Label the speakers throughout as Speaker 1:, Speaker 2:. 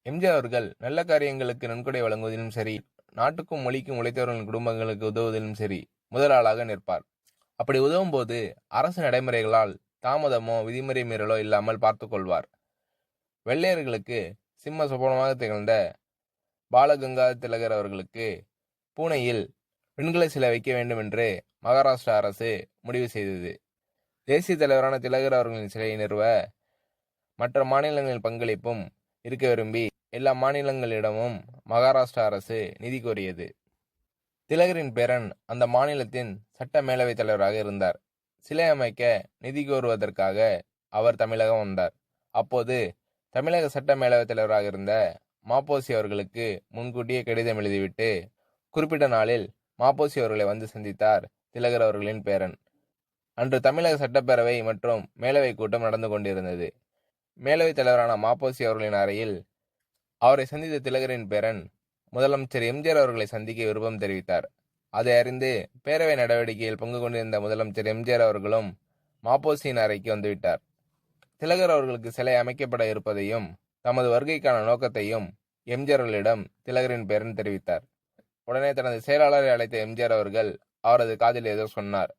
Speaker 1: எம்ஜிஆர் அவர்கள் நல்ல காரியங்களுக்கு நன்கொடை வழங்குவதிலும் சரி, நாட்டுக்கும் மொழிக்கும் உழைத்தவர்களின் குடும்பங்களுக்கு உதவுவதிலும் சரி முதல் ஆளாக நிற்பார். அப்படி உதவும் போது அரசு நடைமுறைகளால் தாமதமோ விதிமுறை மீறலோ இல்லாமல் பார்த்து கொள்வார். வெள்ளையர்களுக்கு சிம்ம சுபனமாக திகழ்ந்த பாலகங்காதர திலகர் அவர்களுக்கு பூனேயில் பெண்களை சிலை வைக்க வேண்டும் என்று மகாராஷ்டிரா அரசு முடிவு செய்தது. தேசிய தலைவரான திலகர் அவர்களின் சிலையை நிறுவ மற்ற மாநிலங்களின் பங்களிப்பும் இருக்க விரும்பி எல்லா மாநிலங்களிடமும் மகாராஷ்டிரா அரசு நிதி கோரியது. திலகரின் பேரன் அந்த மாநிலத்தின் சட்ட மேலவைத் தலைவராக இருந்தார். சிலை அமைக்க நிதி கோருவதற்காக அவர் தமிழகம் வந்தார். அப்போது தமிழக சட்ட மேலவைத் தலைவராக இருந்த மாப்போசி அவர்களுக்கு முன்கூட்டியே கடிதம் எழுதிவிட்டு குறிப்பிட்ட நாளில் மாப்போசி அவர்களை வந்து சந்தித்தார் திலகர் அவர்களின் பேரன். அன்று தமிழக சட்டப்பேரவை மற்றும் மேலவை கூட்டம் நடந்து கொண்டிருந்தது. மேலவைத் தலைவரான மாப்போசி அவர்களின் அறையில் அவரை சந்தித்த திலகரின் பேரன் முதலமைச்சர் எம்ஜிஆர் அவர்களை சந்திக்க விருப்பம் தெரிவித்தார். அதை அறிந்து பேரவை நடவடிக்கையில் பங்கு கொண்டிருந்த முதலமைச்சர் எம்ஜிஆர் அவர்களும் மாப்போசியின் அறைக்கு வந்துவிட்டார். திலகர் அவர்களுக்கு சிலை அமைக்கப்பட இருப்பதையும் தமது வருகைக்கான நோக்கத்தையும் எம்ஜிஆர் அவர்களிடம் திலகரின் பேரன் தெரிவித்தார். உடனே தனது செயலாளரை அழைத்த எம்ஜிஆர் அவர்கள் அவரது காதில் ஏதோ சொன்னார்.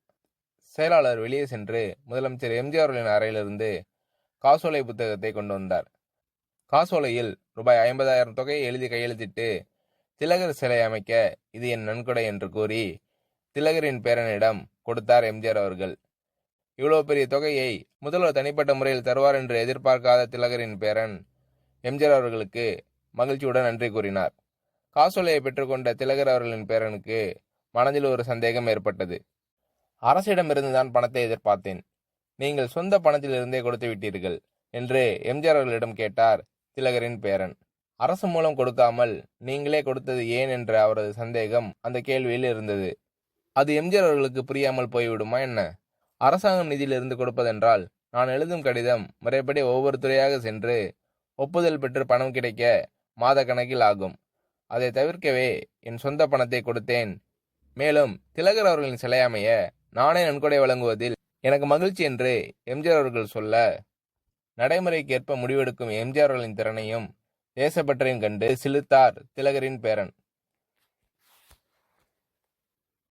Speaker 1: செயலாளர் வெளியே சென்று முதலமைச்சர் எம்ஜிஆர் அவர்களின் அறையிலிருந்து காசோலை புத்தகத்தை கொண்டு வந்தார். காசோலையில் ரூபாய் 50,000 தொகையை எழுதி கையெழுத்திட்டு திலகர் சிலை அமைக்க இது என் நன்கொடை என்று கூறி திலகரின் பேரனிடம் கொடுத்தார் எம்ஜிஆர் அவர்கள். இவ்வளவு பெரிய தொகையை முதல்வர் தனிப்பட்ட முறையில் தருவார் என்று எதிர்பார்க்காத திலகரின் பேரன் எம்ஜிஆர் அவர்களுக்கு மகிழ்ச்சியுடன் நன்றி கூறினார். காசோலையை பெற்றுக்கொண்ட திலகர் அவர்களின் பேரனுக்கு மனதில் ஒரு சந்தேகம் ஏற்பட்டது. அரசிடமிருந்துதான் பணத்தை எதிர்பார்த்தேன், நீங்கள் சொந்த பணத்திலிருந்தே கொடுத்து விட்டீர்கள் என்று எம்ஜிஆர் அவர்களிடம் கேட்டார் திலகரின் பேரன். அரசு மூலம் கொடுக்காமல் நீங்களே கொடுத்தது ஏன் என்ற அவரது சந்தேகம் அந்த கேள்வியில் இருந்தது. அது எம்ஜிஆர் அவர்களுக்கு புரியாமல் போய்விடுமா என்ன? அரசாங்கம் நிதியிலிருந்து கொடுப்பதென்றால் நான் எழுதும் கடிதம் முறைப்படி ஒவ்வொரு துறையாக சென்று ஒப்புதல் பெற்று பணம் கிடைக்க மாத கணக்கில் ஆகும். அதை தவிர்க்கவே என் சொந்த பணத்தை கொடுத்தேன். மேலும் திலகர் அவர்களின் சிலை அமைய நானே நன்கொடை வழங்குவதில் எனக்கு மகிழ்ச்சி என்று எம்ஜிஆர் அவர்கள் சொல்ல, நடைமுறைக்கேற்ப முடிவெடுக்கும் எம்ஜிஆர் அவர்களின் திறனையும் தேசப்பற்றையும் கண்டு சிலிர்த்தார் திலகரின் பேரன்.